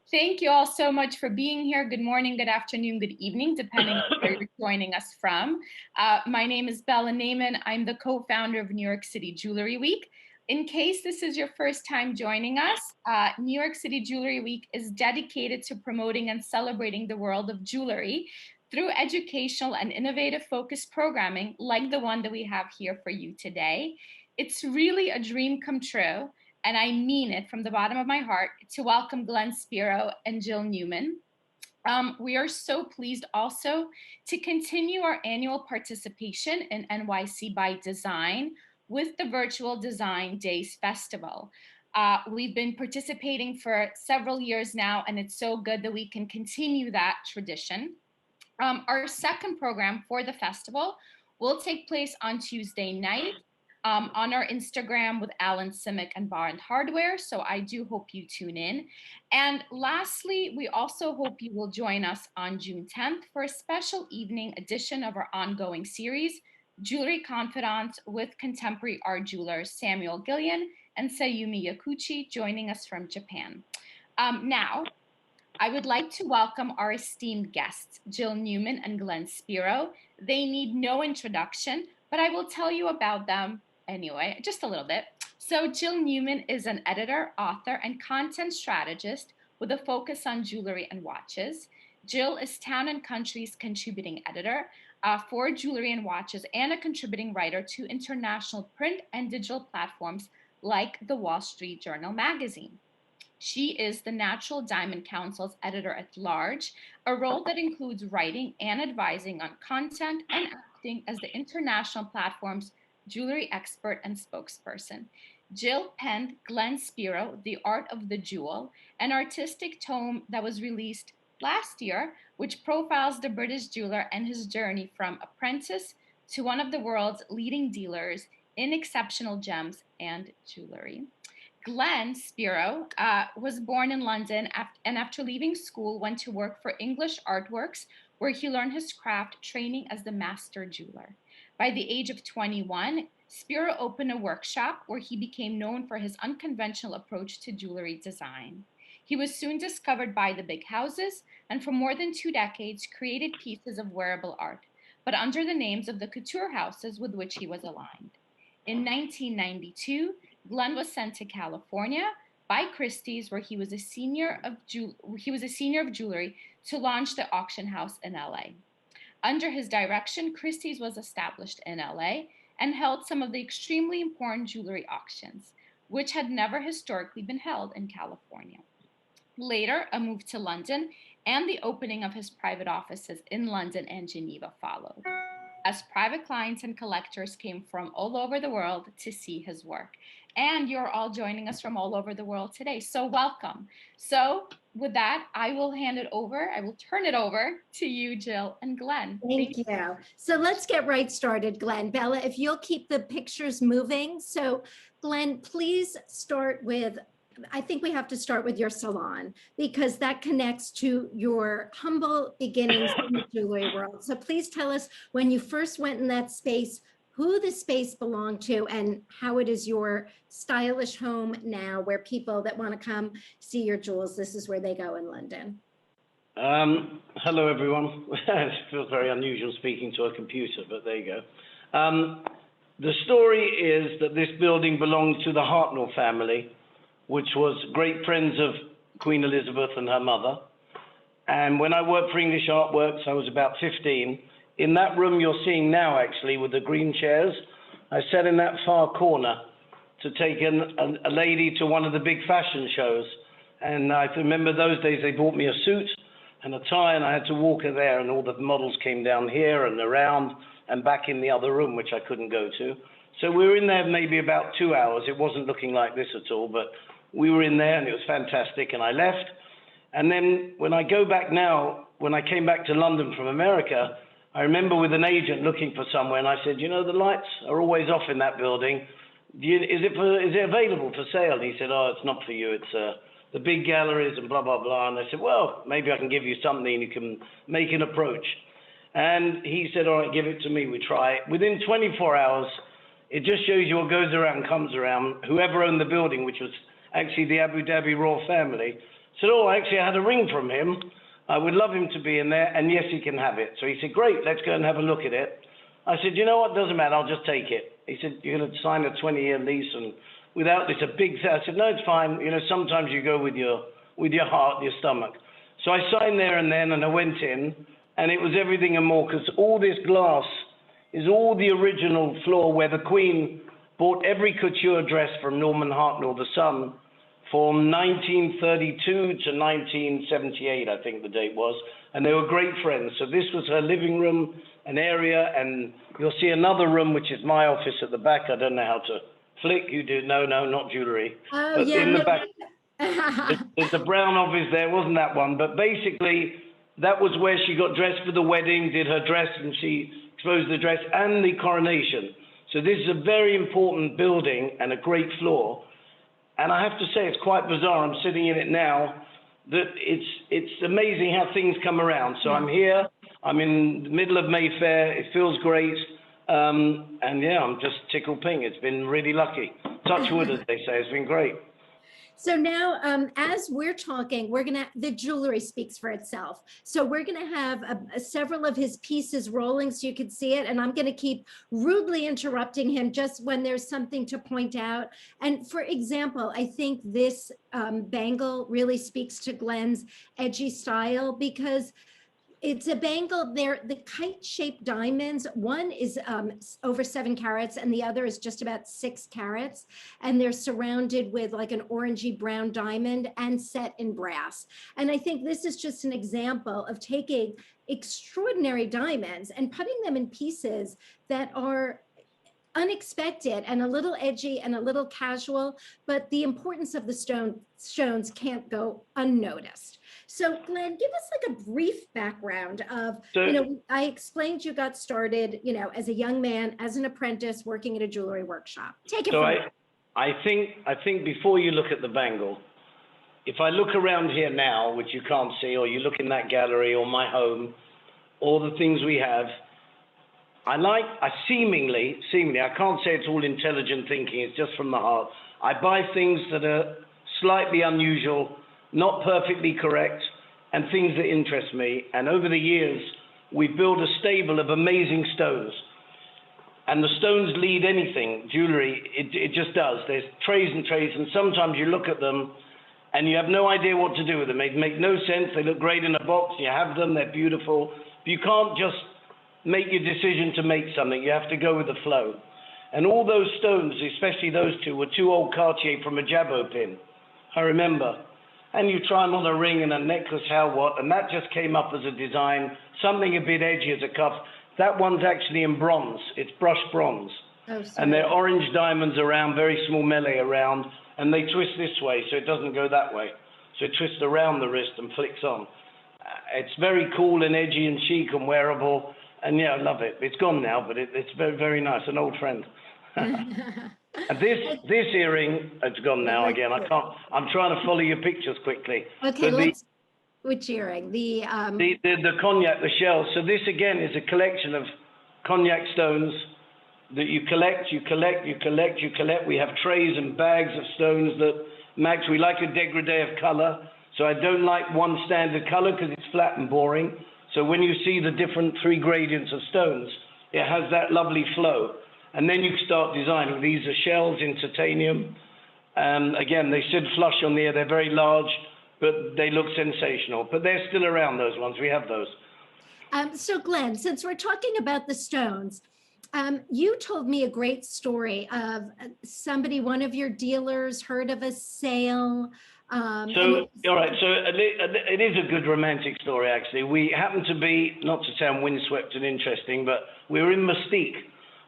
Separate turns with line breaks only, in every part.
Thank you all so much for being here. Good morning, good afternoon, good evening, depending on where you're joining us from. My name is Bella Naiman. I'm the co-founder of New York City Jewelry Week. In case this is your first time joining us, New York City Jewelry Week is dedicated to promoting and celebrating the world of jewelry through educational and innovative focused programming like the one that we have here for you today. It's really a dream come true, and I mean it from the bottom of my heart, to welcome Glenn Spiro and Jill Newman. We are so pleased also to continue our annual participation in NYC by Design with the Virtual Design Days Festival. We've been participating for several years now, and it's so good that we can continue that tradition. Our second program for the festival will take place on Tuesday night on our Instagram with Alan Simic and Bar and Hardware. So I do hope you tune in. And lastly, we also hope you will join us on June 10th for a special evening edition of our ongoing series, Jewelry Confidants, with contemporary art jewelers Samuel Gillian and Sayumi Yakuchi joining us from Japan. Now, I would like to welcome our esteemed guests, Jill Newman and Glenn Spiro. They need no introduction, but I will tell you about them anyway, just a little bit. So Jill Newman is an editor, author, and content strategist with a focus on jewelry and watches. Jill is Town & Country's contributing editor for jewelry and watches and a contributing writer to international print and digital platforms like the Wall Street Journal magazine. She is the Natural Diamond Council's editor-at-large, a role that includes writing and advising on content and acting as the international platform's jewelry expert and spokesperson. Jill penned Glenn Spiro, The Art of the Jewel, an artistic tome that was released last year, which profiles the British jeweler and his journey from apprentice to one of the world's leading dealers in exceptional gems and jewelry. Glenn Spiro was born in London and after leaving school went to work for English Artworks, where he learned his craft, training as the master jeweler. By the age of 21, Spiro opened a workshop where he became known for his unconventional approach to jewelry design. He was soon discovered by the big houses and for more than 2 decades created pieces of wearable art, but under the names of the couture houses with which he was aligned. In 1992, Glenn was sent to California by Christie's, where he was a senior of jewelry, to launch the auction house in LA. Under his direction, Christie's was established in LA and held some of the extremely important jewelry auctions, which had never historically been held in California. Later, a move to London and the opening of his private offices in London and Geneva followed, as private clients and collectors came from all over the world to see his work. And you're all joining us from all over the world today. So welcome. So with that, I will turn it over to you, Jill and Glenn.
Thank you. So let's get right started, Glenn. Bella, if you'll keep the pictures moving. So Glenn, please start with, I think we have to start with your salon because that connects to your humble beginnings in the jewelry world. So please tell us when you first went in that space, who the space belonged to and how it is your stylish home now where people that want to come see your jewels, this is where they go in London.
Hello, everyone. It feels very unusual speaking to a computer, but there you go. The story is that this building belonged to the Hartnell family, which was great friends of Queen Elizabeth and her mother. And when I worked for English Artworks, I was about 15. In that room you're seeing now, actually, with the green chairs, I sat in that far corner to take a lady to one of the big fashion shows. And I remember those days they bought me a suit and a tie, and I had to walk her there, and all the models came down here and around and back in the other room, which I couldn't go to. So we were in there maybe about 2 hours. It wasn't looking like this at all, but we were in there and it was fantastic, and I left. And then when I go back now, when I came back to London from America, I remember with an agent looking for somewhere, and I said, you know, the lights are always off in that building. Is it available for sale? And he said, oh, it's not for you. It's the big galleries and blah, blah, blah. And I said, well, maybe I can give you something and you can make an approach. And he said, all right, give it to me. We try it. Within 24 hours, it just shows you what goes around comes around. Whoever owned the building, which was actually the Abu Dhabi royal family, said, oh, actually, I had a ring from him. I would love him to be in there, and yes, he can have it. So he said, great, let's go and have a look at it. I said, you know what, doesn't matter, I'll just take it. He said, you're going to sign a 20-year lease, and without this, a big thing. I said, no, it's fine. You know, sometimes you go with your heart, your stomach. So I signed there and then, and I went in, and it was everything and more, because all this glass is all the original floor where the Queen bought every couture dress from Norman Hartnell, the son, from 1932 to 1978, I think the date was, and they were great friends. So this was her living room, an area, and you'll see another room, which is my office at the back. I don't know how to flick. You do? No, not jewelry.
Oh,
but
yeah.
in the back, there's a brown office there. It wasn't that one, but basically that was where she got dressed for the wedding, did her dress, and she exposed the dress and the coronation. So this is a very important building and a great floor. And I have to say, it's quite bizarre. I'm sitting in it now. That it's amazing how things come around. So I'm here. I'm in the middle of Mayfair. It feels great. And yeah, I'm just tickled pink. It's been really lucky. Touch wood, as they say. It's been great.
So now, as we're talking, the jewelry speaks for itself. So we're gonna have several of his pieces rolling so you can see it. And I'm gonna keep rudely interrupting him just when there's something to point out. And for example, I think this bangle really speaks to Glenn's edgy style, because it's a bangle. They're the kite-shaped diamonds. One is over 7 carats and the other is just about 6 carats. And they're surrounded with like an orangey brown diamond and set in brass. And I think this is just an example of taking extraordinary diamonds and putting them in pieces that are unexpected and a little edgy and a little casual, but the importance of the stones can't go unnoticed. So Glenn, give us like a brief background of, I explained you got started, as a young man, as an apprentice working at a jewelry workshop. Take it from there.
I think before you look at the bangle, if I look around here now, which you can't see, or you look in that gallery or my home, all the things we have, I seemingly, I can't say it's all intelligent thinking, it's just from the heart. I buy things that are slightly unusual, not perfectly correct, and things that interest me. And over the years, we've built a stable of amazing stones. And the stones lead anything, jewelry, it just does. There's trays and trays, and sometimes you look at them and you have no idea what to do with them. They make no sense, they look great in a box, you have them, they're beautiful. But you can't just make your decision to make something, you have to go with the flow. And all those stones, especially those two, were 2 old Cartier from a jabot pin, I remember. And you try them on a ring and a necklace, how what, and that just came up as a design, something a bit edgy as a cuff. That one's actually in bronze, it's brushed bronze.
Oh,
and they're orange diamonds around, very small melee around, and they twist this way, so it doesn't go that way. So it twists around the wrist and flicks on. It's very cool and edgy and chic and wearable. And yeah, I love it. It's gone now, but it's very, very nice. An old friend. And this earring, it's gone now again. I'm trying to follow your pictures quickly.
Okay, so which earring? The
cognac, the shells. So this again is a collection of cognac stones that you collect. We have trays and bags of stones that Max, we like a dégradé of color. So I don't like one standard color because it's flat and boring. So when you see the different 3 gradients of stones, it has that lovely flow. And then you start designing. These are shells in titanium. Again, they sit flush on the air. They're very large, but they look sensational. But they're still around, those ones. We have those.
So Glenn, since we're talking about the stones, you told me a great story of one of your dealers heard of a sale.
All right, so it is a good romantic story, actually. We happen to be, not to sound windswept and interesting, but we were in Mystique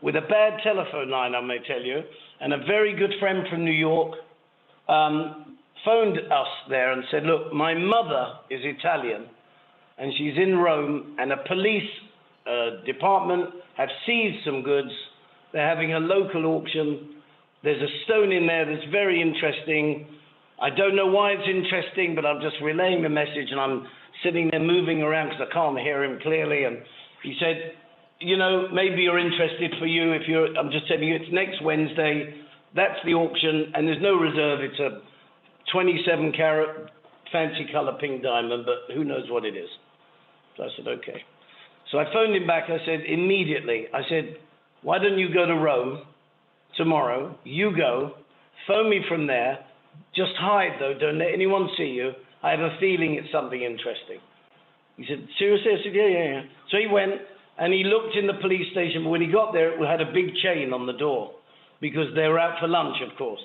with a bad telephone line, I may tell you, and a very good friend from New York phoned us there and said, look, my mother is Italian, and she's in Rome, and a police department have seized some goods. They're having a local auction. There's a stone in there that's very interesting. I don't know why it's interesting, but I'm just relaying the message, and I'm sitting there moving around because I can't hear him clearly. And he said, maybe you're interested for you I'm just telling you, it's next Wednesday. That's the auction, and there's no reserve. It's a 27 carat fancy color pink diamond, but who knows what it is. So I said, okay. So I phoned him back. I said, immediately, I said, why don't you go to Rome tomorrow? You go, phone me from there. Just hide, though. Don't let anyone see you. I have a feeling it's something interesting. He said, seriously? I said, yeah. So he went, and he looked in the police station, but when he got there, it had a big chain on the door, because they were out for lunch, of course.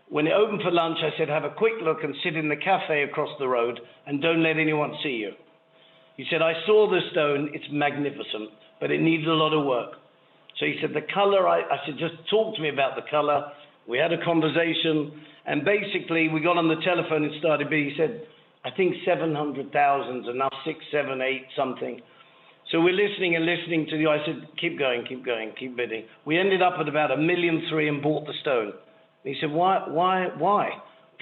When it opened for lunch, I said, have a quick look and sit in the cafe across the road, and don't let anyone see you. He said, I saw the stone. It's magnificent, but it needs a lot of work. So he said, the color, I said, just talk to me about the color. We had a conversation, and basically we got on the telephone and started bidding. He said, I think 700,000 enough, 6, 7, 8, something. So we're listening and listening to you. I said, keep going, keep bidding. We ended up at about 1.3 million and bought the stone. He said, why?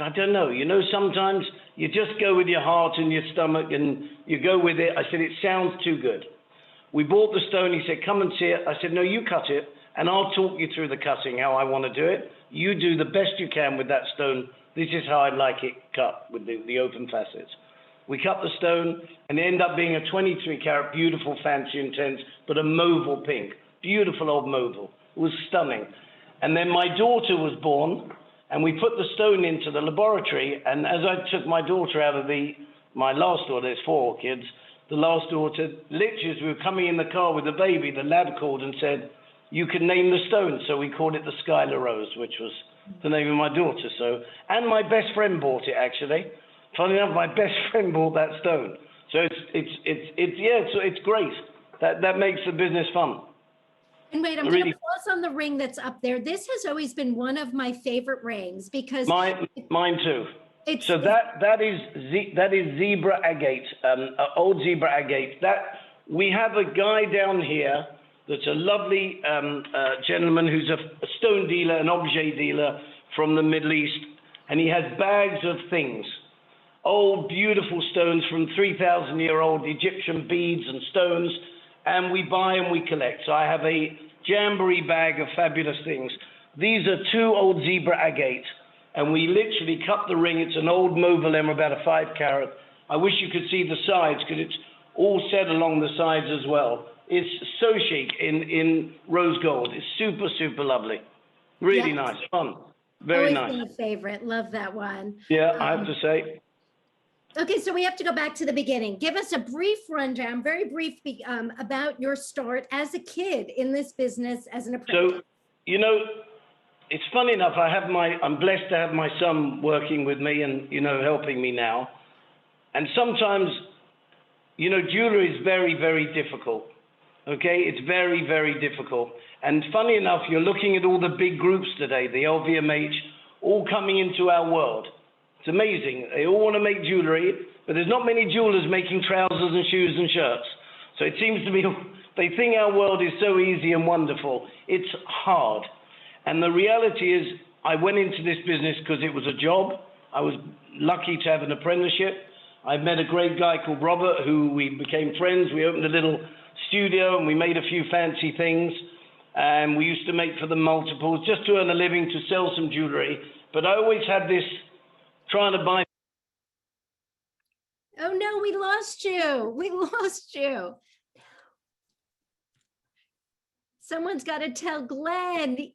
I don't know. You know, sometimes you just go with your heart and your stomach and you go with it. I said, it sounds too good. We bought the stone. He said, come and see it. I said, no, you cut it and I'll talk you through the cutting, how I want to do it. You do the best you can with that stone. This is how I'd like it cut with the open facets. We cut the stone and it ended up being a 23 carat, beautiful, fancy, intense, but a Mogul pink. Beautiful old Mogul. It was stunning. And then my daughter was born, and we put the stone into the laboratory. And as I took my daughter out of my last daughter, there's 4 kids, the last daughter, literally as we were coming in the car with the baby, the lad called and said, you can name the stone. So we called it the Skylar Rose, which was the name of my daughter. So, and my best friend bought it, actually. Funny enough, my best friend bought that stone. So it's great. That makes the business fun.
And wait, I'm going to pause on the ring that's up there. This has always been one of my favorite rings because
mine too. So that is zebra agate, old zebra agate. That we have a guy down here that's a lovely gentleman who's a stone dealer, an objet dealer from the Middle East, and he has bags of things, old beautiful stones from 3,000-year-old Egyptian beads and stones. And we buy and we collect. So I have a jamboree bag of fabulous things. These are 2 old zebra agate, and we literally cut the ring. It's an old Mogul, about a 5 carat. I wish you could see the sides because it's all set along the sides as well. It's so chic in rose gold. It's super, super lovely. Really nice, fun, very nice.
Always been a favorite. Love that one.
Yeah, I have to say.
Okay, so we have to go back to the beginning. Give us a brief rundown, very brief, about your start as a kid in this business as an apprentice.
So, you know, it's funny enough, I'm blessed to have my son working with me and, you know, helping me now. And sometimes, you know, jewelry is very, very difficult. Okay, it's very, very difficult. And funny enough, you're looking at all the big groups today, the LVMH, all coming into our world. It's amazing. They all want to make jewelry, but there's not many jewelers making trousers and shoes and shirts. So it seems to be, they think our world is so easy and wonderful. It's hard. And the reality is, I went into this business because it was a job. I was lucky to have an apprenticeship. I met a great guy called Robert, who we became friends. We opened a little studio and we made a few fancy things. And we used to make for them multiples just to earn a living, to sell some jewelry. But I always had this trying to buy.
Oh no, we lost you. We lost you. Someone's got to tell Glenn.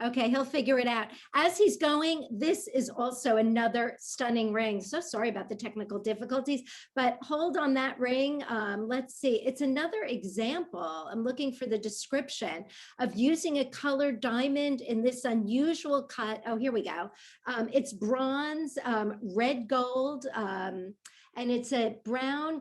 Okay, he'll figure it out. As he's going, this is also another stunning ring. So sorry about the technical difficulties, but hold on that ring. Let's see, it's another example. I'm looking for the description of using a colored diamond in this unusual cut. Oh, here we go. It's bronze, red gold, and it's a brown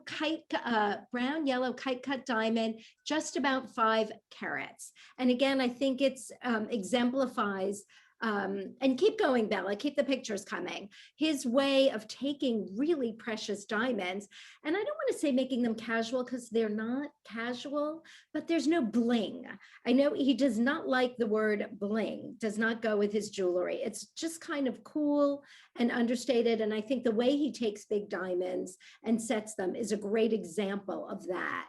yellow kite cut diamond, just about 5 carats. And again, I think it's exemplifies, and keep going, Bella, keep the pictures coming. His way of taking really precious diamonds, and I don't want to say making them casual because they're not casual, but there's no bling. I know he does not like the word bling, does not go with his jewelry. It's just kind of cool and understated. And I think the way he takes big diamonds and sets them is a great example of that.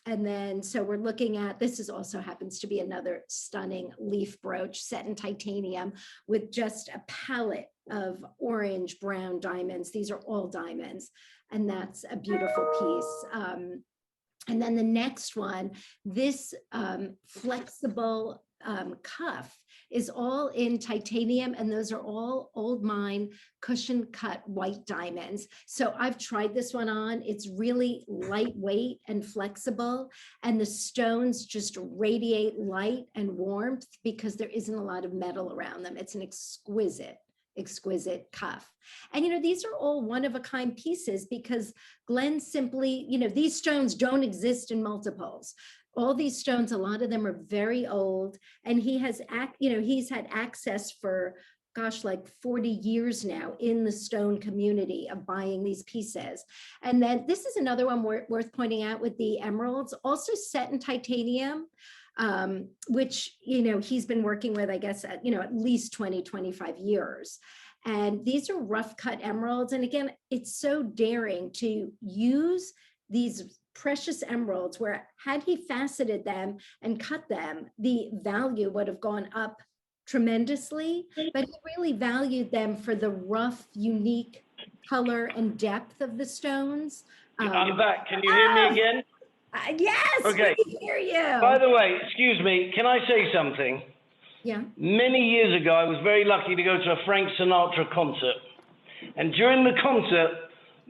And then, so we're looking at, this is also happens to be another stunning leaf brooch set in titanium with just a palette of orange, brown diamonds. These are all diamonds, and that's a beautiful piece. And then the next one, this flexible cuff is all in titanium, and those are all old mine cushion cut white diamonds. So I've tried this one on. It's really lightweight and flexible, and the stones just radiate light and warmth because there isn't a lot of metal around them. It's an exquisite cuff. And, these are all one-of-a-kind pieces because Glenn simply, these stones don't exist in multiples. All these stones, a lot of them are very old, and he has, he's had access for, gosh, like 40 years now in the stone community of buying these pieces. And then this is another one worth pointing out with the emeralds, also set in titanium, which, he's been working with, I guess, at least 20, 25 years. And these are rough cut emeralds. And again, it's so daring to use these precious emeralds where had he faceted them and cut them, the value would have gone up tremendously, but he really valued them for the rough, unique color and depth of the stones.
I'm back. Can you hear me again?
Yes,
okay.
We can hear you.
By the way, excuse me, can I say something?
Yeah.
Many years ago, I was very lucky to go to a Frank Sinatra concert. And during the concert,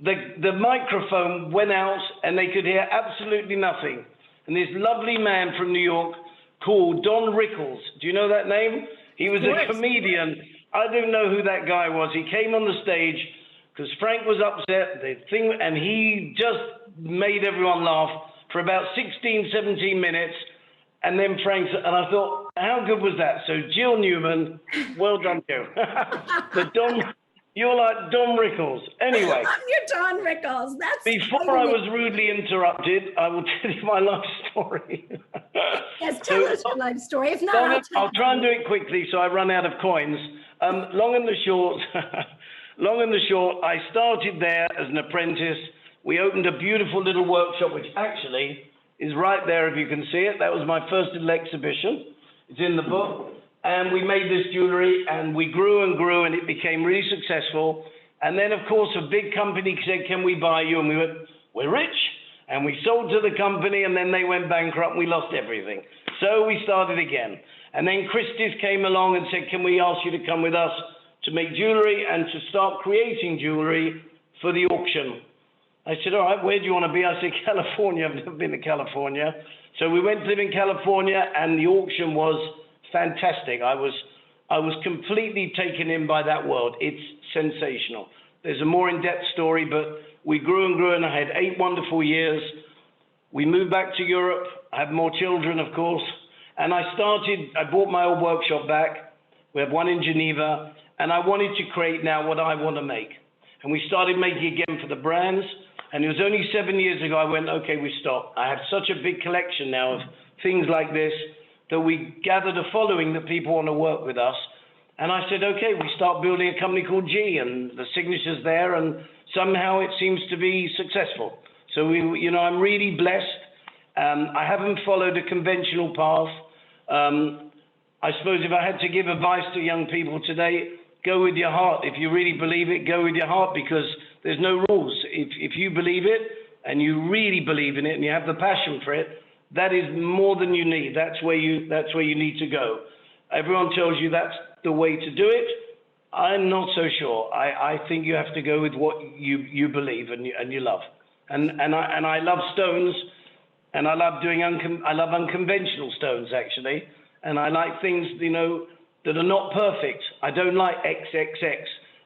the microphone went out and they could hear absolutely nothing. And this lovely man from New York called Don Rickles, do you know that name? He was a comedian. I don't know who that guy was. He came on the stage because Frank was upset, and he just made everyone laugh for about 16, 17 minutes. And then Frank, and I thought, how good was that? So Jill Newman, well done, Joe. You're like Don Rickles. Anyway.
You're Don Rickles. That's
before I was rudely interrupted, I will tell you my life story.
Yes, tell us your life story. If not,
I'll try and do it quickly so I run out of coins. Long and the short, I started there as an apprentice. We opened a beautiful little workshop, which actually is right there if you can see it. That was my first little exhibition. It's in the book. And we made this jewelry, and we grew and grew, and it became really successful. And then, of course, a big company said, can we buy you? And we went, we're rich. And we sold to the company, and then they went bankrupt, and we lost everything. So we started again. And then Christie's came along and said, can we ask you to come with us to make jewelry and to start creating jewelry for the auction? I said, all right, where do you want to be? I said, California. I've never been to California. So we went to live in California, and the auction was fantastic. I was completely taken in by that world. It's sensational. There's a more in-depth story, but we grew and grew, and I had 8 wonderful years. We moved back to Europe. I had more children, of course. And I bought my old workshop back. We have one in Geneva, and I wanted to create now what I want to make. And we started making again for the brands. And it was only 7 years ago I went, okay, we stopped. I have such a big collection now of things like this that we gathered a following that people want to work with us. And I said, okay, we start building a company called G, and the signature's there, and somehow it seems to be successful. So I'm really blessed. I haven't followed a conventional path. I suppose if I had to give advice to young people today, go with your heart. If you really believe it, go with your heart, because there's no rules. If you believe it and you really believe in it and you have the passion for it, that is more than you need. That's where you need to go. Everyone tells you that's the way to do it. I'm not so sure. I think you have to go with what you believe and you love. And I love stones, and I love I love unconventional stones actually, and I like things that are not perfect. I don't like XXX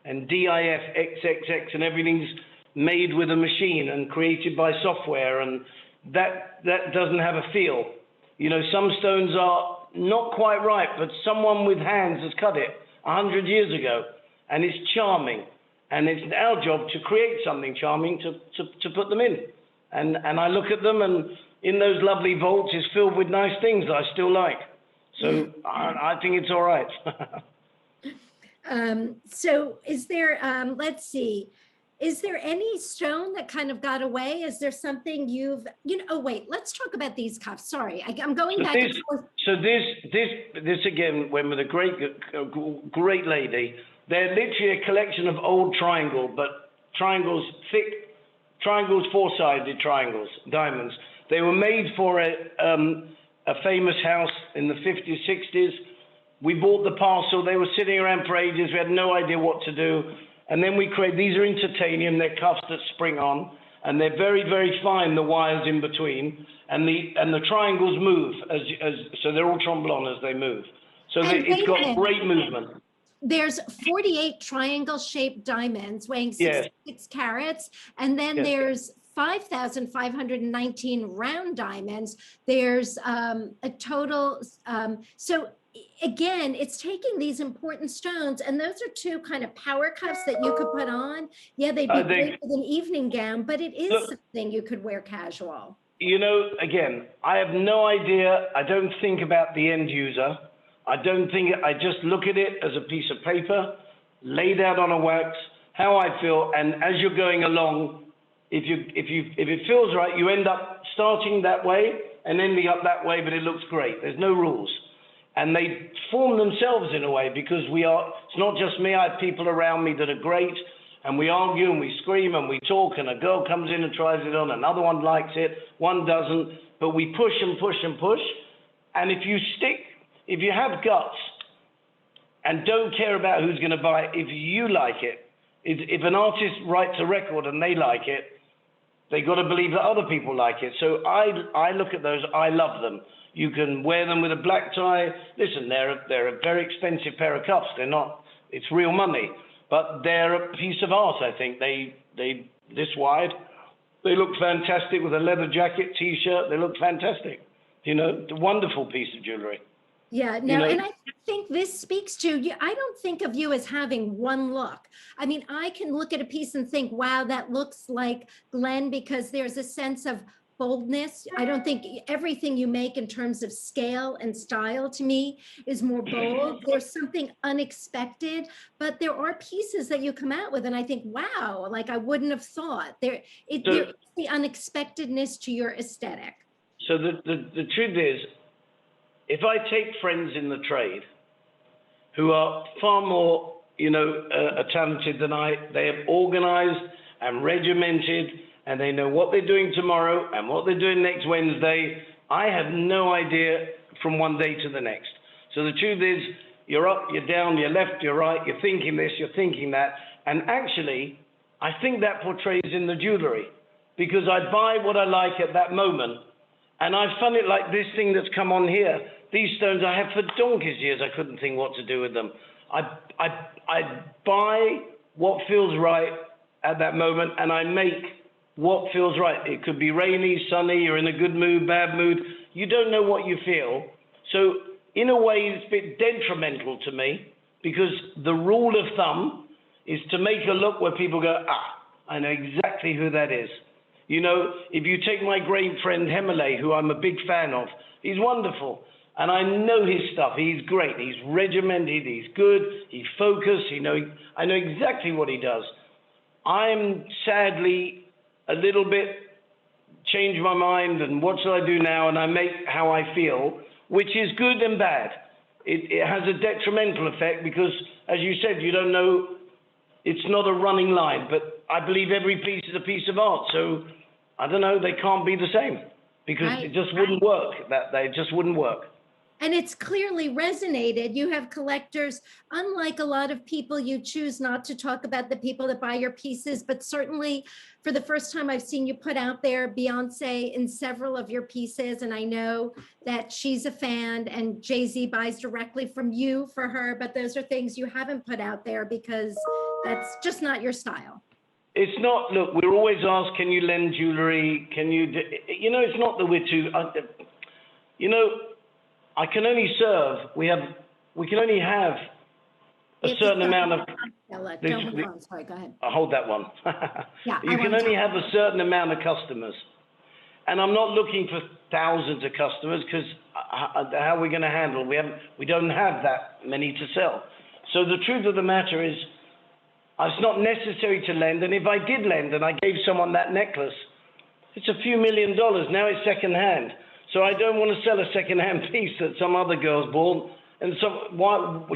and DIF XXX and everything's made with a machine and created by software, and that doesn't have a feel. Some stones are not quite right, but someone with hands has cut it 100 years ago, and it's charming. And it's our job to create something charming to put them in. And I look at them, and in those lovely vaults is filled with nice things that I still like. So I think it's all right.
So is there, let's see, Is there any stone that kind of got away? Is there something you've, oh, wait, let's talk about these cuffs. Sorry, I'm going back and forth.
So this again, went with a great lady. They're literally a collection of old triangle, but triangles, thick triangles, four-sided triangles, diamonds. They were made for a famous house in the 50s, 60s. We bought the parcel. They were sitting around for ages. We had no idea what to do. And then we create, these are in titanium, they're cuffs that spring on, and they're very, very fine, the wires in between, and the triangles move, so they're all tromblon as they move. So it's got great movement.
There's 48 triangle-shaped diamonds weighing 66 carats, and then there's 5,519 round diamonds. There's a total, so again, it's taking these important stones, and those are two kind of power cuffs that you could put on. Yeah, they'd be great with an evening gown, but it is something you could wear casual. You know,
again, I have no idea. I don't think about the end user. I just look at it as a piece of paper, laid out on a wax, how I feel, and as you're going along, if it feels right, you end up starting that way and ending up that way, but it looks great. There's no rules. And they form themselves in a way because it's not just me, I have people around me that are great, and we argue and we scream and we talk, and a girl comes in and tries it on, another one likes it, one doesn't, but we push and push and push. And if you have guts and don't care about who's going to buy it, if you like it, if an artist writes a record and they like it, they got to believe that other people like it. So I look at those, I love them. You can wear them with a black tie. Listen, they're a very expensive pair of cuffs. They're not, it's real money, but they're a piece of art, I think. They this wide, they look fantastic with a leather jacket, t-shirt. They look fantastic. You know, a wonderful piece of jewelry.
Yeah, no, and I think this speaks to you. I don't think of you as having one look. I mean, I can look at a piece and think, wow, that looks like Glenn, because there's a sense of boldness. I don't think everything you make in terms of scale and style to me is more bold. There's something unexpected, but there are pieces that you come out with and I think, wow, like I wouldn't have thought. There is the unexpectedness to your aesthetic.
So the truth is, if I take friends in the trade who are far more, talented than they have organized and regimented, and they know what they're doing tomorrow and what they're doing next Wednesday. I have no idea from one day to the next. So the truth is, you're up, you're down, you're left, you're right, you're thinking this, you're thinking that. And actually, I think that portrays in the jewelry, because I buy what I like at that moment. And I find it like this thing that's come on here. These stones I have for donkey's years, I couldn't think what to do with them. I buy what feels right at that moment, and I make what feels right. It could be rainy, sunny, you're in a good mood, bad mood. You don't know what you feel. So in a way, it's a bit detrimental to me, because the rule of thumb is to make a look where people go, I know exactly who that is. You know, if you take my great friend Hemele, who I'm a big fan of, he's wonderful. And I know his stuff. He's great. He's regimented. He's good. He's focused. I know exactly what he does. I'm sadly a little bit changed my mind and what shall I do now? And I make how I feel, which is good and bad. It has a detrimental effect because, as you said, you don't know, it's not a running line, but I believe every piece is a piece of art. So I don't know, they can't be the same because it just wouldn't work. It just wouldn't work.
And it's clearly resonated. You have collectors, unlike a lot of people, you choose not to talk about the people that buy your pieces, but certainly for the first time I've seen you put out there Beyonce in several of your pieces. And I know that she's a fan and Jay-Z buys directly from you for her, but those are things you haven't put out there because that's just not your style.
It's not, look, we're always asked, can you lend jewelry? Can you, it's not that we're too, I can only serve, we can only have a certain amount of...
Sorry, go ahead.
I'll hold that one.
Yeah,
you can only have a certain amount of customers. And I'm not looking for thousands of customers because how are we going to handle? We don't have that many to sell. So the truth of the matter is, It's not necessary to lend, and if I did lend and I gave someone that necklace, it's a few $1 million. Now it's secondhand. So I don't want to sell a secondhand piece that some other girl's bought, and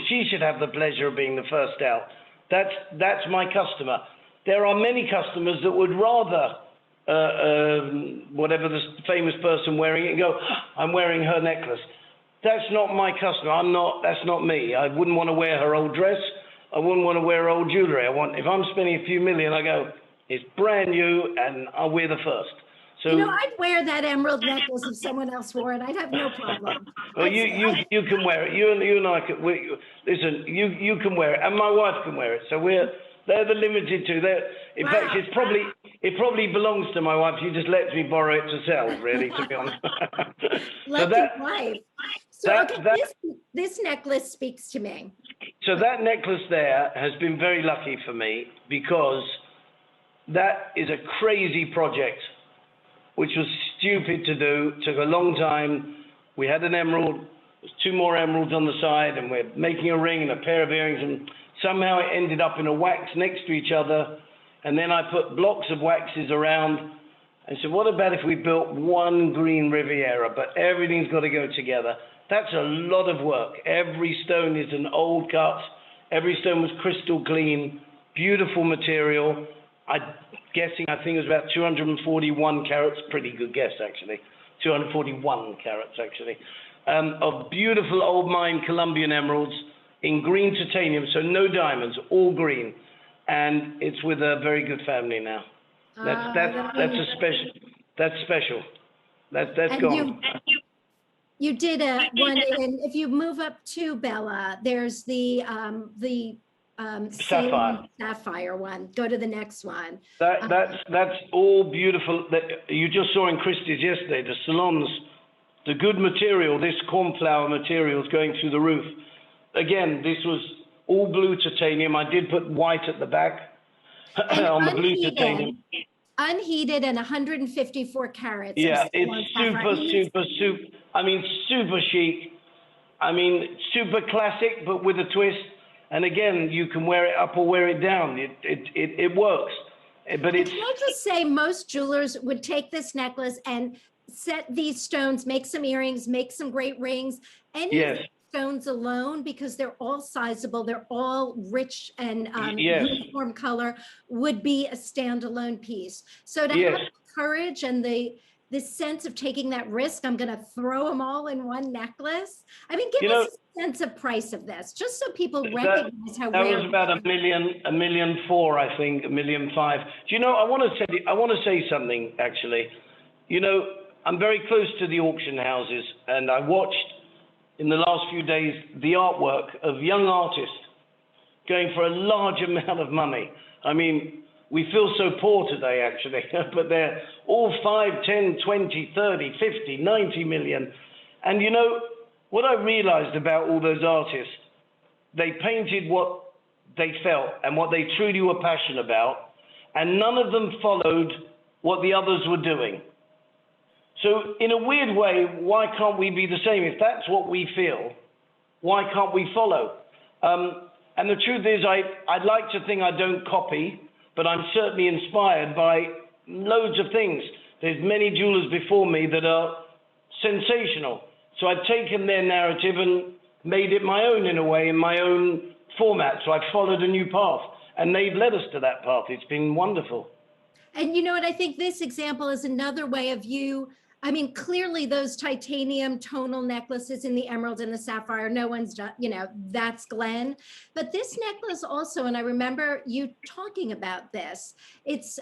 she should have the pleasure of being the first out. That's my customer. There are many customers that would rather whatever the famous person wearing it, and go, I'm wearing her necklace. That's not my customer. That's not me. I wouldn't want to wear her old dress. I wouldn't want to wear her old jewelry. If I'm spending a few million, I go, it's brand new, and I'll wear the first. So,
you know, I'd wear that emerald necklace if someone else wore it. I'd have no problem.
Well, you can wear it. You and I can. Listen, you can wear it, and my wife can wear it. So they're the limited two. In fact, it probably belongs to my wife. She just lets me borrow it to sell, really, to be honest.
Lucky wife. So this necklace speaks to me.
So that necklace there has been very lucky for me, because that is a crazy project, which was stupid to do, took a long time. We had an emerald, there's 2 more emeralds on the side, and we're making a ring and a pair of earrings, and somehow it ended up in a wax next to each other. And then I put blocks of waxes around and said, what about if we built one green Riviera, but everything's got to go together? That's a lot of work. Every stone is an old cut. Every stone was crystal clean, beautiful material. I think it was about 241 carats, pretty good guess actually, 241 carats actually, of beautiful old mine Colombian emeralds in green titanium, so no diamonds, all green, and it's with a very good family now. That's special. That's gone.
You did one in, if you move up to Bella, there's the sapphire one. Go to the next one.
That's all beautiful. That you just saw in Christie's yesterday. The salons, the good material. This cornflower material is going through the roof. Again, this was all blue titanium. I did put white at the back on the blue titanium.
Unheated and 154 carats.
Yeah, it's super. I mean, super chic. I mean, super classic, but with a twist. And again, you can wear it up or wear it down. It works. But
can I just say, most jewelers would take this necklace and set these stones, make some earrings, make some great rings. Any stones alone, because they're all sizable, they're all rich and uniform color, would be a standalone piece. So to have the courage and the sense of taking that risk, I'm going to throw them all in one necklace. I mean, give us a sense of price of this, just so people recognize how rare. That was
about $1.4 million, I think, $1.5 million. Do you know? I want to say something actually. You know, I'm very close to the auction houses, and I watched in the last few days the artwork of young artists going for a large amount of money. I mean, we feel so poor today, actually, but they're all 5, 10, 20, 30, 50, 90 million. And you know, what I realized about all those artists, they painted what they felt and what they truly were passionate about, and none of them followed what the others were doing. So in a weird way, why can't we be the same? If that's what we feel, why can't we follow? And the truth is, I'd like to think I don't copy, but I'm certainly inspired by loads of things. There's many jewelers before me that are sensational. So I've taken their narrative and made it my own in a way, in my own format. So I've followed a new path, and they've led us to that path. It's been wonderful.
And you know what, I think this example is another way of you. I mean, clearly those titanium tonal necklaces in the emerald and the sapphire, no one's done, you know, that's Glenn. But this necklace also, and I remember you talking about this, it's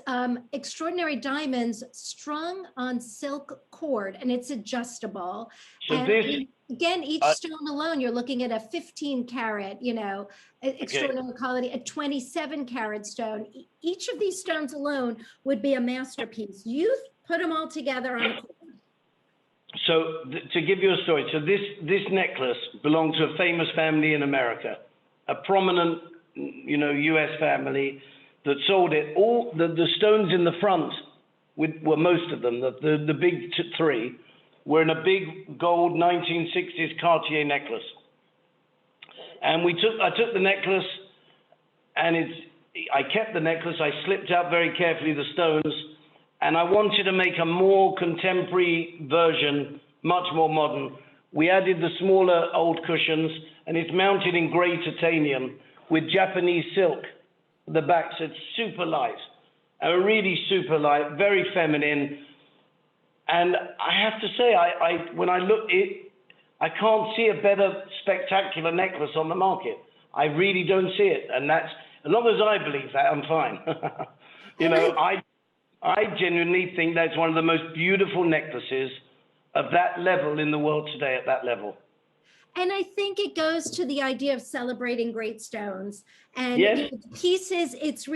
extraordinary diamonds strung on silk cord, and it's adjustable.
So
and again, each stone alone, you're looking at a 15 carat, you know, extraordinary quality, a 27 carat stone. Each of these stones alone would be a masterpiece. You put them all together on a cord.
So to give you a story, so this necklace belonged to a famous family in America, a prominent, you know, US family that sold it. All the stones in the front, were most of them, the big 3, were in a big gold 1960s Cartier necklace. And I took the necklace, and I kept the necklace. I slipped out very carefully the stones, and I wanted to make a more contemporary version, much more modern. We added the smaller old cushions, and it's mounted in grey titanium with Japanese silk. The back, so it's super light, really super light, very feminine. And I have to say, when I look it, I can't see a better spectacular necklace on the market. I really don't see it, and that's, as long as I believe that, I'm fine. You know, I genuinely think that's one of the most beautiful necklaces of that level in the world today, at that level.
And I think it goes to the idea of celebrating great stones. And
Yes.
pieces, it's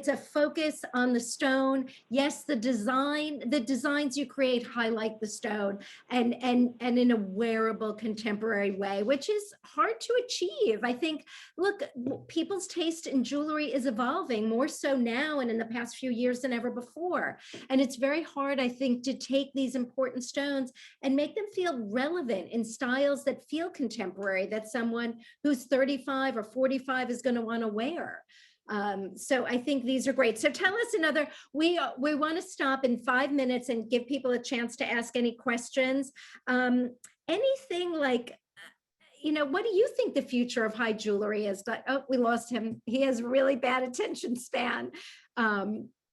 a focus on the stone. Yes, the designs you create highlight the stone and in a wearable contemporary way, which is hard to achieve. I think, look, people's taste in jewelry is evolving more so now and in the past few years than ever before. And it's very hard, I think, to take these important stones and make them feel relevant in styles that feel contemporary, that someone who's 35 or 45 is going to want to wear. So I think these are great. So tell us another, we want to stop in 5 minutes and give people a chance to ask any questions. Anything like, you know, what do you think the future of high jewelry is? Oh, we lost him. He has really bad attention span.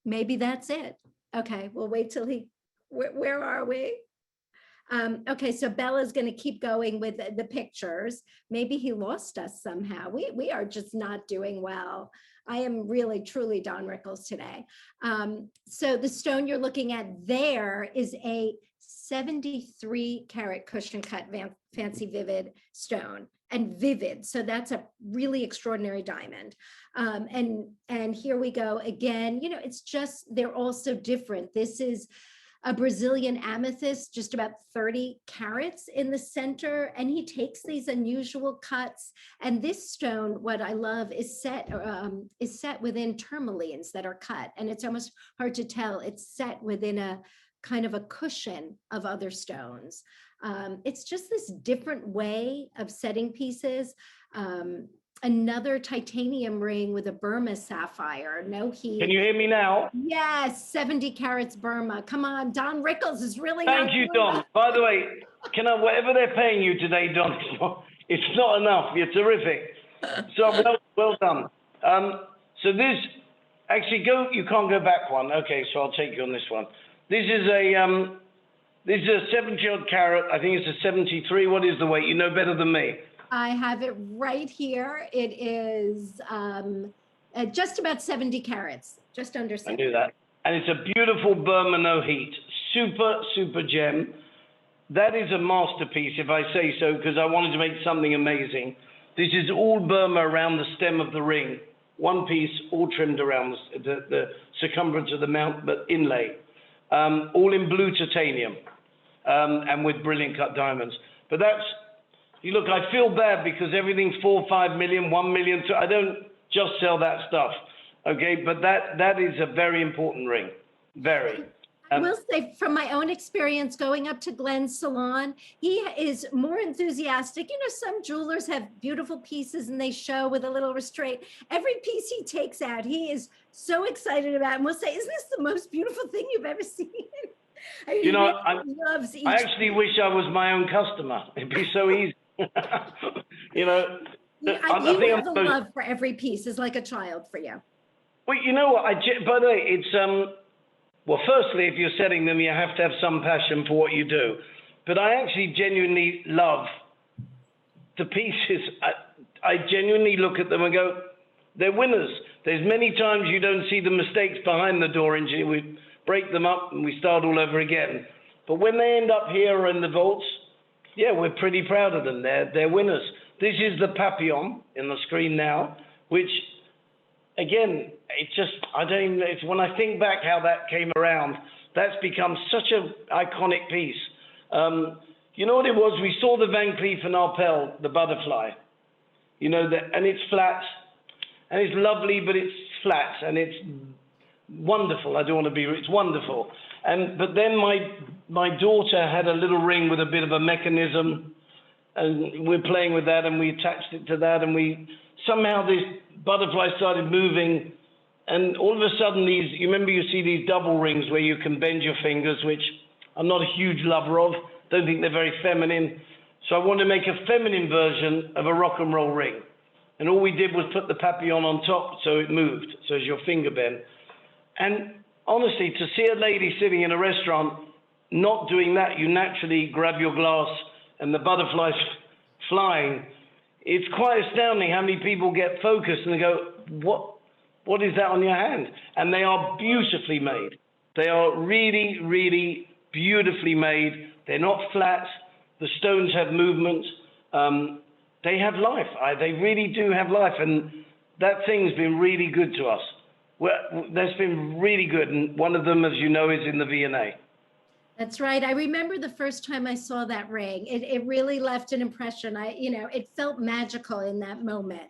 Maybe that's it. Okay, we'll wait till where are we? Okay, so Bella's going to keep going with the pictures. Maybe he lost us somehow. We are just not doing well. I am really, truly Don Rickles today. So the stone you're looking at there is a 73 karat cushion cut fancy vivid stone, and vivid. So that's a really extraordinary diamond. And here we go again. You know, it's just, they're all so different. This is a Brazilian amethyst, just about 30 carats in the center. And he takes these unusual cuts. And this stone, what I love, is set within tourmalines that are cut. And it's almost hard to tell. It's set within a kind of a cushion of other stones. It's just this different way of setting pieces. Another titanium ring with a Burma sapphire, no heat.
Can you hear me now?
Yes, 70 carats Burma. Come on, Don Rickles is really.
Thank you, Don. By the way, whatever they're paying you today, Don, it's not enough. You're terrific. So well done. So this, actually you can't go back one. Okay, so I'll take you on this one. This is a 70-odd carat. I think it's a 73. What is the weight? You know better than me.
I have it right here. It is just about 70 carats, just under 70.
I knew that. And it's a beautiful Burma no heat. Super, super gem. That is a masterpiece, if I say so, because I wanted to make something amazing. This is all Burma around the stem of the ring. One piece, all trimmed around the circumference of the mount, but inlay. All in blue titanium and with brilliant cut diamonds. But that's, you look, I feel bad because everything's 4, 5 million, 1 million. I don't just sell that stuff, okay? But that is a very important ring, very.
I will say, from my own experience going up to Glenn's salon, he is more enthusiastic. You know, some jewelers have beautiful pieces and they show with a little restraint. Every piece he takes out, he is so excited about, and we'll say, "Isn't this the most beautiful thing you've ever seen?" I mean,
you know,
I
actually wish I was my own customer. It'd be so easy. You know,
I think have the love for every piece is like a child for you.
Well, you know what? By the way, it's well, firstly, if you're selling them, you have to have some passion for what you do. But I actually genuinely love the pieces. I genuinely look at them and go, they're winners. There's many times you don't see the mistakes behind the door, and we break them up and we start all over again. But when they end up here in the vaults, yeah, we're pretty proud of them. They're winners. This is the papillon in the screen now, which, again, it's just, I don't even know, it's when I think back how that came around, that's become such an iconic piece. You know what it was? We saw the Van Cleef and Arpels, the butterfly, you know, and it's flat, and it's lovely, but it's flat, and it's wonderful. I don't want to be, it's wonderful. But then my daughter had a little ring with a bit of a mechanism, and we're playing with that, and we attached it to that, and somehow this butterfly started moving and all of a sudden you remember you see these double rings where you can bend your fingers, which I'm not a huge lover of, don't think they're very feminine. So I wanted to make a feminine version of a rock and roll ring. And all we did was put the papillon on top so it moved, so as your finger bent. And honestly, to see a lady sitting in a restaurant not doing that, you naturally grab your glass and the butterflies flying. It's quite astounding how many people get focused and they go, what is that on your hand? And they are beautifully made. They are really, really beautifully made. They're not flat. The stones have movement. They have life. They really do have life. And that thing's been really good to us. That's been really good. And one of them, as you know, is in the VNA.
That's right. I remember the first time I saw that ring. It really left an impression. It felt magical in that moment.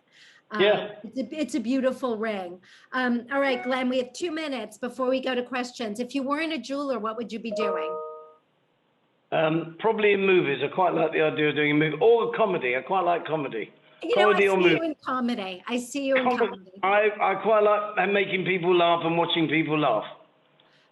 Yeah.
It's a beautiful ring. All right, Glenn, we have 2 minutes before we go to questions. If you weren't a jeweler, what would you be doing?
Probably in movies. I quite like the idea of doing a movie. Or a comedy. I quite like comedy.
Comedy I see you in comedy. I see you in comedy.
I quite like making people laugh and watching people laugh.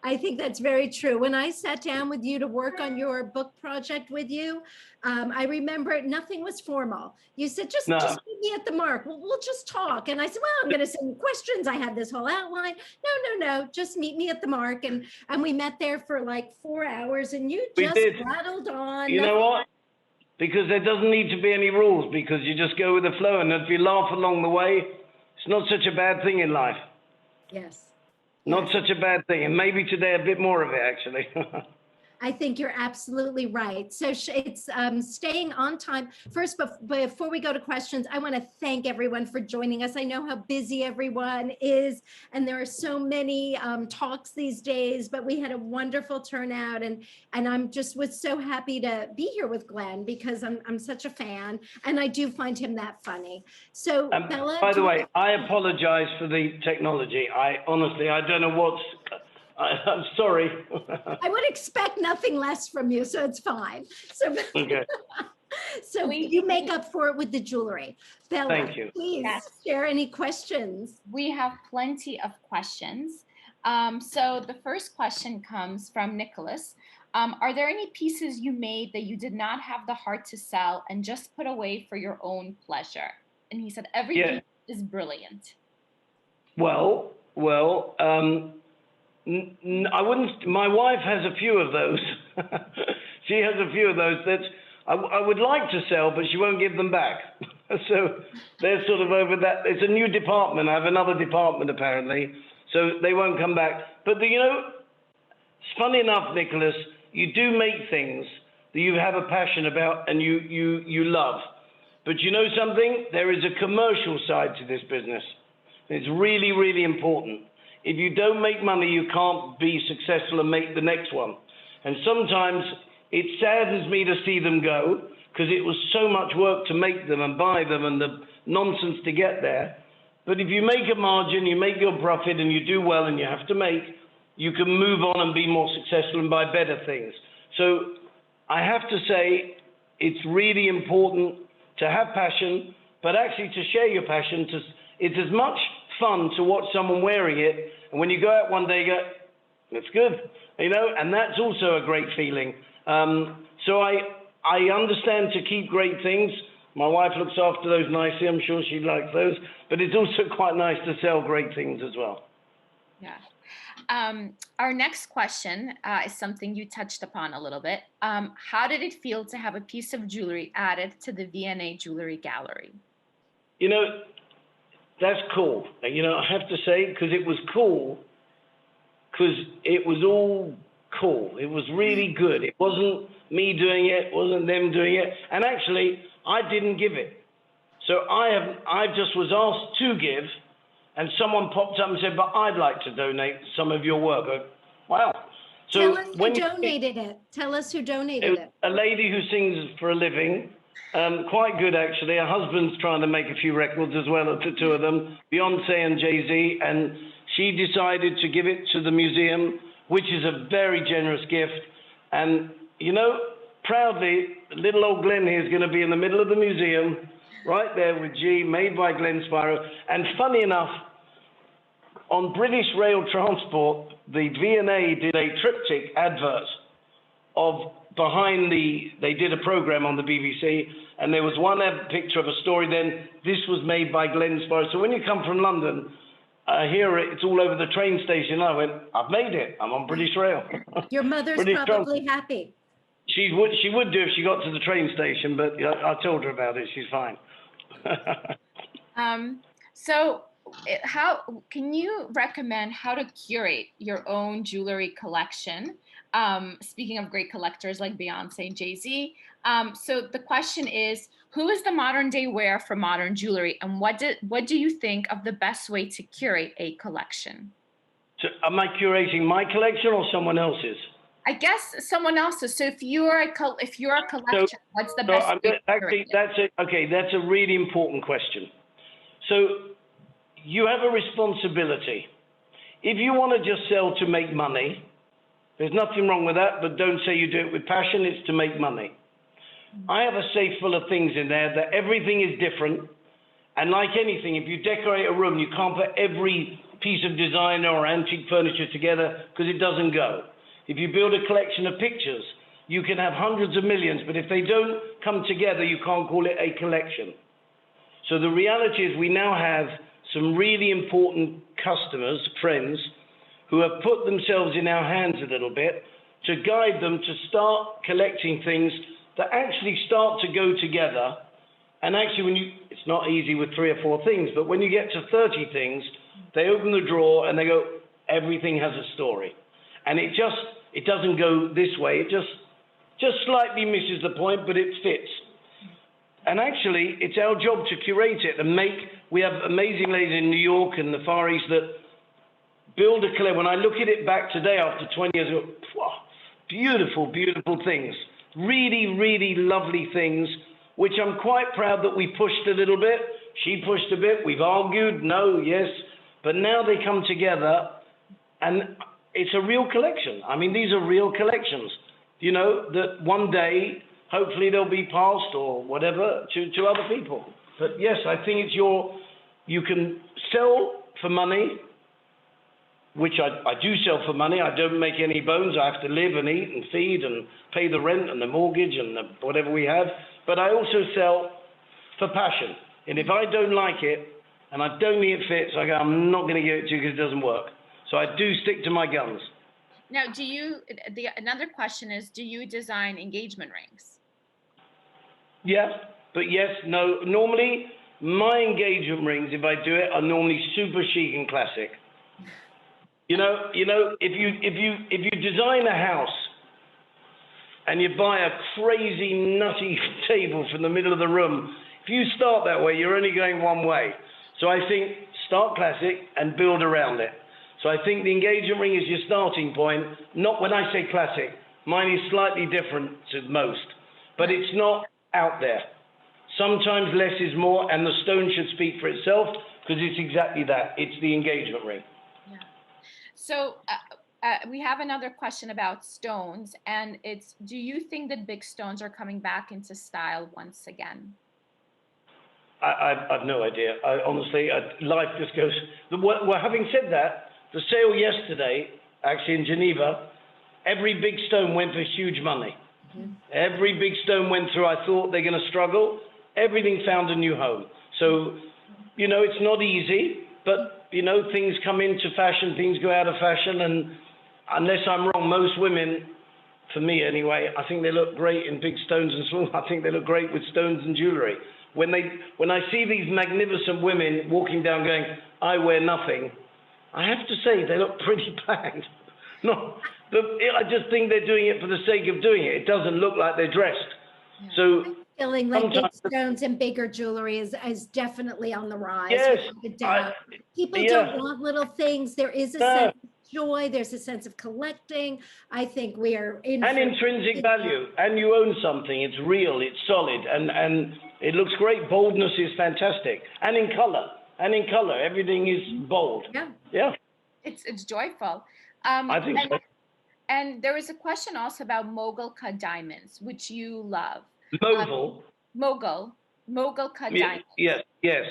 I think that's very true. When I sat down with you to work on your book project with you, I remember nothing was formal. You said, just meet me at the mark. We'll just talk. And I said, well, I'm going to send questions. I have this whole outline. No, just meet me at the mark. And we met there for like 4 hours and you just rattled on.
You know what? Because there doesn't need to be any rules, because you just go with the flow. And if you laugh along the way, it's not such a bad thing in life.
Yes.
Not such a bad thing. And maybe today a bit more of it, actually.
I think you're absolutely right. So it's staying on time. First, before we go to questions, I want to thank everyone for joining us. I know how busy everyone is, and there are so many talks these days, but we had a wonderful turnout, and I'm was so happy to be here with Glenn because I'm such a fan, and I do find him that funny. So Bella,
by the way, I apologize for the technology. Honestly, I don't know what's... I'm sorry.
I would expect nothing less from you, so it's fine. So,
okay.
So you make up for it with the jewelry. Bella,
thank you.
Please share any questions.
We have plenty of questions. So the first question comes from Nicholas. Are there any pieces you made that you did not have the heart to sell and just put away for your own pleasure? And he said, every piece is brilliant.
Well, I wouldn't. My wife has a few of those. She has a few of those that I would like to sell, but she won't give them back. So they're sort of over that. It's a new department. I have another department apparently, so they won't come back. But it's funny enough, Nicholas. You do make things that you have a passion about and you love. But you know something? There is a commercial side to this business. It's really, really important. If you don't make money, you can't be successful and make the next one. And sometimes it saddens me to see them go because it was so much work to make them and buy them and the nonsense to get there. But if you make a margin, you make your profit and you do well and you have to make, you can move on and be more successful and buy better things. So I have to say it's really important to have passion, but actually to share your passion. It's as much fun to watch someone wearing it, and when you go out one day, you go, "That's good," and that's also a great feeling. So I understand to keep great things. My wife looks after those nicely. I'm sure she likes those, but it's also quite nice to sell great things as well.
Yeah. Our next question is something you touched upon a little bit. How did it feel to have a piece of jewelry added to the VNA Jewelry Gallery?
That's cool. I have to say, because it was cool, because it was all cool. It was really good. It wasn't me doing it, wasn't them doing it. And actually, I didn't give it. So I just was asked to give, and someone popped up and said, but I'd like to donate some of your work. Wow. So
tell us who donated it. Tell us who donated it.
A lady who sings for a living. Quite good, actually. Her husband's trying to make a few records as well, the two of them, Beyonce and Jay-Z, and she decided to give it to the museum, which is a very generous gift. And, proudly, little old Glenn here is going to be in the middle of the museum, right there with G, made by Glenn Spiro. And funny enough, on British Rail Transport, the VNA did a triptych advert of they did a program on the BBC, and there was one picture of a story then, this was made by Glenn Spiro. So when you come from London, here it's all over the train station. I went, I've made it, I'm on British Rail.
Your mother's probably happy.
She would do if she got to the train station, but I told her about it, she's fine.
So how can you recommend how to curate your own jewelry collection? Speaking of great collectors like Beyonce, Jay-Z. So the question is, who is the modern day wear for modern jewelry, and what do you think of the best way to curate a collection?
So am I curating my collection or someone else's?
I guess someone else's. So if you're a collection, what's the best way to curate it?
That's a really important question. So you have a responsibility. If you want to just sell to make money, there's nothing wrong with that, but don't say you do it with passion, it's to make money. I have a safe full of things in there that everything is different. And like anything, if you decorate a room, you can't put every piece of designer or antique furniture together because it doesn't go. If you build a collection of pictures, you can have hundreds of millions, but if they don't come together, you can't call it a collection. So the reality is we now have some really important customers, friends, who have put themselves in our hands a little bit to guide them to start collecting things that actually start to go together. And actually, it's not easy with 3 or 4 things, but when you get to 30 things, they open the drawer and they go, everything has a story. And it doesn't go this way. It just slightly misses the point, but it fits. And actually, it's our job to curate it and we have amazing ladies in New York and the Far East that build a collection. When I look at it back today after 20 years ago, beautiful, beautiful things. Really, really lovely things, which I'm quite proud that we pushed a little bit. She pushed a bit. We've argued, no, yes. But now they come together and it's a real collection. I mean, these are real collections, you know, that one day, hopefully they'll be passed or whatever to other people. But yes, I think it's you can sell for money, which I do sell for money. I don't make any bones. I have to live and eat and feed and pay the rent and the mortgage and whatever we have. But I also sell for passion. And if I don't like it and I don't think it fits, I go, I'm not going to give it to you because it doesn't work. So I do stick to my guns.
Now, another question is, do you design engagement rings?
Yeah, but yes, no. Normally, my engagement rings, if I do it, are normally super chic and classic. You know, if you design a house and you buy a crazy nutty table from the middle of the room, if you start that way, you're only going one way. So I think start classic and build around it. So I think the engagement ring is your starting point. Not when I say classic, mine is slightly different to most, but it's not out there. Sometimes less is more, and the stone should speak for itself because it's exactly that. It's the engagement ring.
Yeah. So we have another question about stones, and it's, do you think that big stones are coming back into style once again?
I've no idea. Honestly, life just goes. Well, having said that, the sale yesterday, actually in Geneva, every big stone went for huge money. Mm-hmm. Every big stone went through, I thought they're going to struggle. Everything found a new home. So, you know, it's not easy, but, you know, things come into fashion, things go out of fashion. And unless I'm wrong, most women, for me anyway, I think they look great in big stones and small. I think they look great with stones and jewelry. When I see these magnificent women walking down going, I wear nothing, I have to say they look pretty bad. No, I just think they're doing it for the sake of doing it. It doesn't look like they're dressed.
Yeah.
So
feeling like big stones and bigger jewelry is definitely on the rise.
Yes,
people don't want little things. There is a sense of joy. There's a sense of collecting. I think we are in
and intrinsic value. And you own something. It's real. It's solid, and it looks great. Boldness is fantastic, and in color. Everything is bold. Yeah.
It's joyful.
I think so.
And there was a question also about Mogul cut diamonds, which you love.
Mogul
cut diamonds.
Yes.
Yeah.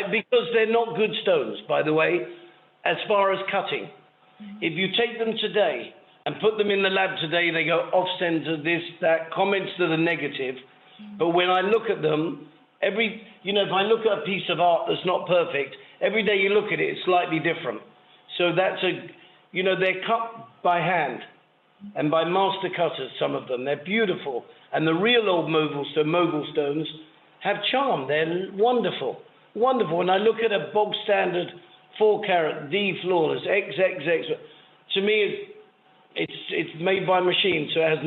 Because they're not good stones, by the way. as far as cutting. If you take them today and put them in the lab today, they go off-center, this, that, comments to the negative. But when I look at them, if I look at a piece of art that's not perfect, every day you look at it, it's slightly different. So that's they're cut by hand and by master cutters, some of them. They're beautiful. And the real old Mogul stones have charm. They're wonderful, wonderful. And I look at a bog standard 4-carat D flawless XXX. To me, it's made by machine, so it has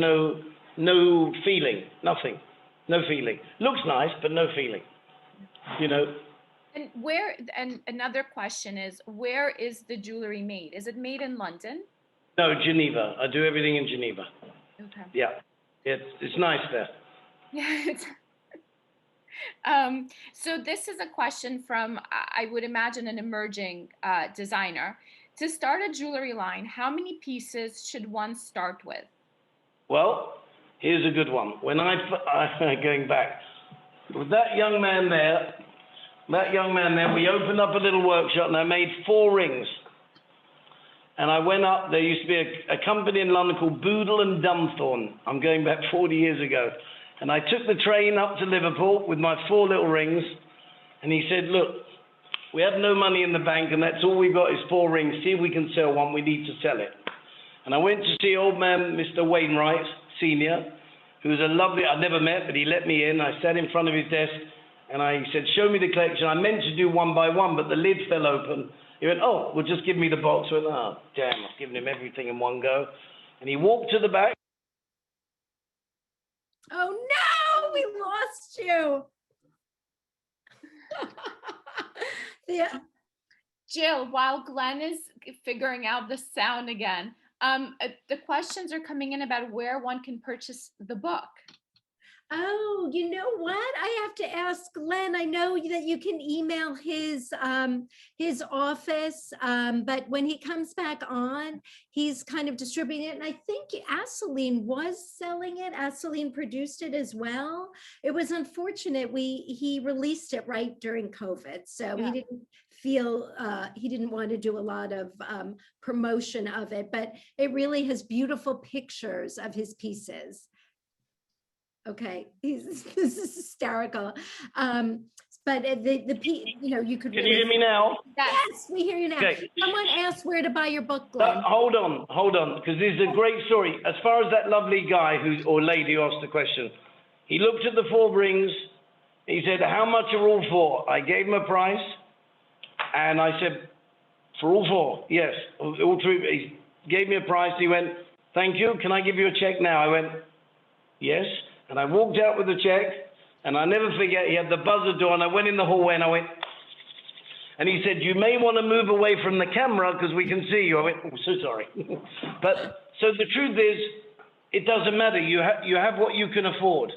no feeling, nothing, no feeling. Looks nice, but no feeling.
And another question is, where is the jewelry made? Is it made in London?
No, Geneva. I do everything in Geneva.
Okay.
Yeah, it's nice there.
Yeah. So this is a question from, I would imagine, an emerging designer. To start a jewelry line, how many pieces should one start with?
Well, here's a good one. When going back, with that young man there, we opened up a little workshop and I made 4 rings. And I went up, there used to be a company in London called Boodle and Dumthorne. I'm going back 40 years ago. And I took the train up to Liverpool with my 4 little rings. And he said, look, we have no money in the bank and that's all we got is 4 rings. See if we can sell one, we need to sell it. And I went to see old man, Mr. Wainwright, Senior, who was a lovely, I'd never met, but he let me in. I sat in front of his desk and he said, show me the collection. I meant to do one by one, but the lid fell open. He went, oh, well, just give me the box. I went, oh, damn, I've given him everything in one go. And he walked to the back.
Oh, no, we lost you. Yeah.
Jill, while Glenn is figuring out the sound again, the questions are coming in about where one can purchase the book.
Oh, you know what? I have to ask Glenn. I know that you can email his office, but when he comes back on, he's kind of distributing it. And I think Asseline was selling it. Asseline produced it as well. It was unfortunate. He released it right during COVID, so
Yeah.
he didn't feel he didn't want to do a lot of promotion of it, but it really has beautiful pictures of his pieces. Okay, this is hysterical. But you could.
Can you hear me now?
Yes, we hear you now.
Okay.
Someone asked where to buy your book, Glenn.
Hold on, because this is a great story. As far as that lovely guy or lady who asked the question, he looked at the 4 rings. He said, how much are all 4? I gave him a price, and I said, for all 4, yes, all 3. He gave me a price. He went, thank you. Can I give you a check now? I went, yes. And I walked out with the check, and I never forget, he had the buzzer door, and I went in the hallway, and I went, and he said, you may want to move away from the camera because we can see you. I went, oh, so sorry. But, so the truth is, it doesn't matter. You have what you can afford.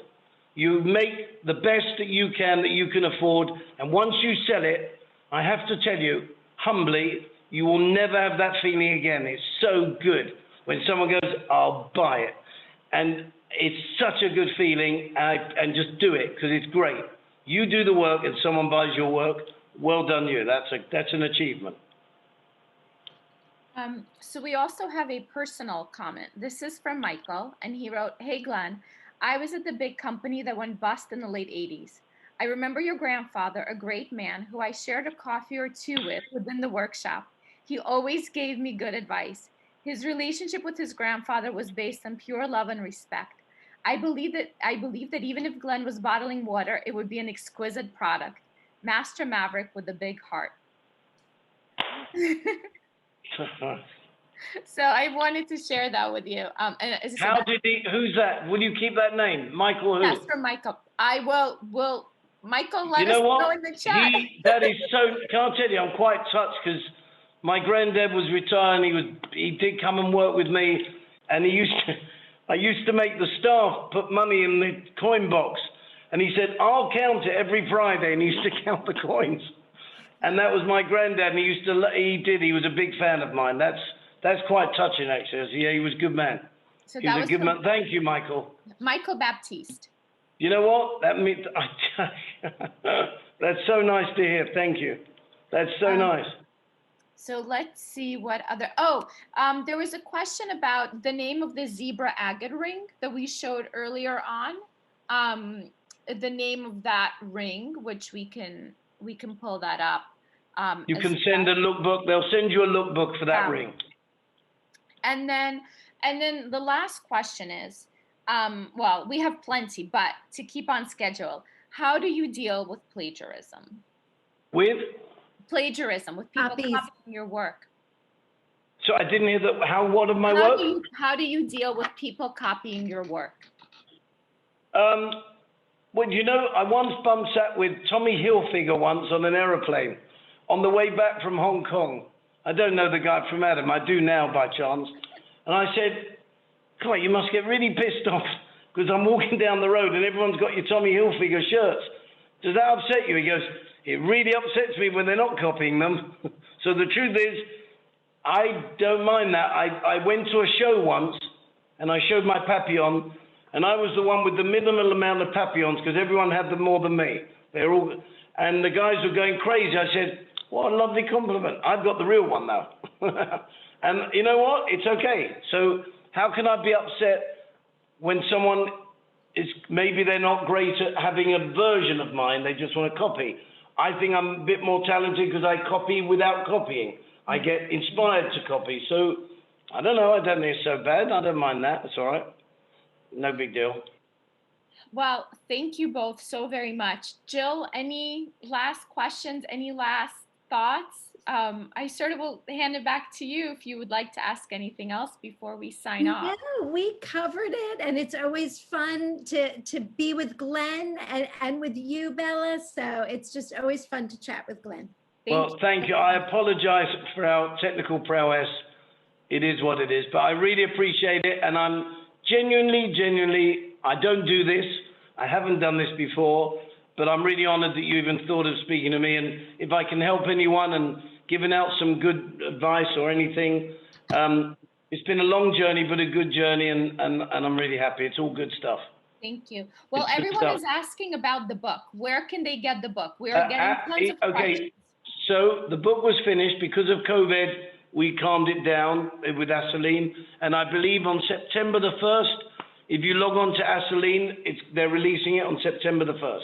You make the best that you can afford, and once you sell it, I have to tell you, humbly, you will never have that feeling again. It's so good when someone goes, I'll buy it. And it's such a good feeling, and just do it because it's great. You do the work and someone buys your work, well done you. That's an achievement.
So we also have a personal comment. This is from Michael, and he wrote, hey Glenn, I was at the big company that went bust in the late 80s. I remember your grandfather, a great man who I shared a coffee or 2 with within the workshop. He always gave me good advice. His relationship with his grandfather was based on pure love and respect. I believe that even if Glenn was bottling water, it would be an exquisite product. Master Maverick with a big heart. So I wanted to share that with you.
Who's that? Will you keep that name? Michael who?
That's from Michael. I will, Michael, let us know in the chat.
That is so, can't tell you, I'm quite touched because my granddad was retired and he did come and work with me, and I used to make the staff put money in the coin box, and he said, I'll count it every Friday, and he used to count the coins. And that was my granddad, and he was a big fan of mine. That's quite touching, actually. Yeah, he was a good man.
So
he was a good man. Thank you, Michael.
Michael Baptiste.
You know what? That means that's so nice to hear. Thank you. That's so nice.
So let's see what other, there was a question about the name of the zebra agate ring that we showed earlier on. The name of that ring, which we can pull that up.
You can send a lookbook. They'll send you a lookbook for that ring.
And then the last question is, well, we have plenty, but to keep on schedule, how do you deal with plagiarism?
With?
Plagiarism, with people copying your work.
So I didn't hear that. What of my work?
How do you deal with people copying your work?
Well, you know, I once sat with Tommy Hilfiger once on an aeroplane on the way back from Hong Kong. I don't know the guy from Adam. I do now by chance. And I said, come on, you must get really pissed off because I'm walking down the road and everyone's got your Tommy Hilfiger shirts. Does that upset you? He goes, it really upsets me when they're not copying them. So the truth is, I don't mind that. I went to a show once and I showed my papillon and I was the one with the minimal amount of papillons because everyone had them more than me. They're all, and the guys were going crazy. I said, what a lovely compliment. I've got the real one now. And you know what? It's okay. So how can I be upset when someone is, maybe they're not great at having a version of mine, they just want to copy. I think I'm a bit more talented because I copy without copying. I get inspired to copy. So I don't know. I don't think it's so bad. I don't mind that. It's all right. No big deal.
Well, thank you both so very much. Jill, any last questions? Any last thoughts? I sort of will hand it back to you if you would like to ask anything else before we sign off.
No, we covered it, and it's always fun to be with Glenn and with you, Bella. So it's just always fun to chat with Glenn.
Thank you. I apologize for our technical prowess. It is what it is, but I really appreciate it, and I'm genuinely, I don't do this. I haven't done this before, but I'm really honored that you even thought of speaking to me, and if I can help anyone and giving out some good advice or anything, it's been a long journey, but a good journey, and I'm really happy. It's all good stuff.
Thank you. Well, everyone is asking about the book. Where can they get the book? We're getting tons of questions.
So the book was finished because of COVID. We calmed it down with Asseline, and I believe on September the 1st, if you log on to Asseline, they're releasing it on September the 1st.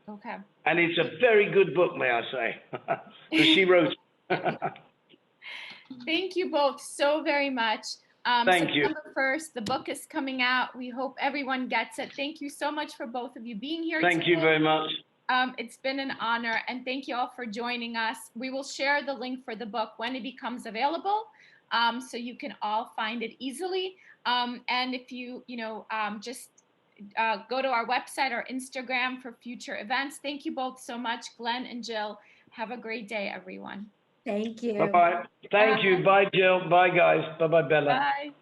Okay.
And it's a very good book, may I say, because she wrote it.
Thank you both so very much.
Thank you.
September 1st, the book is coming out. We hope everyone gets it. Thank you so much for both of you being here
today. Thank you very much.
It's been an honor, and thank you all for joining us. We will share the link for the book when it becomes available, so you can all find it easily. And if you just go to our website or Instagram for future events. Thank you both so much, Glenn and Jill. Have a great day, everyone.
Thank you.
Bye-bye. Thank you. Bye, Jill. Bye, guys. Bye-bye, Bella.
Bye.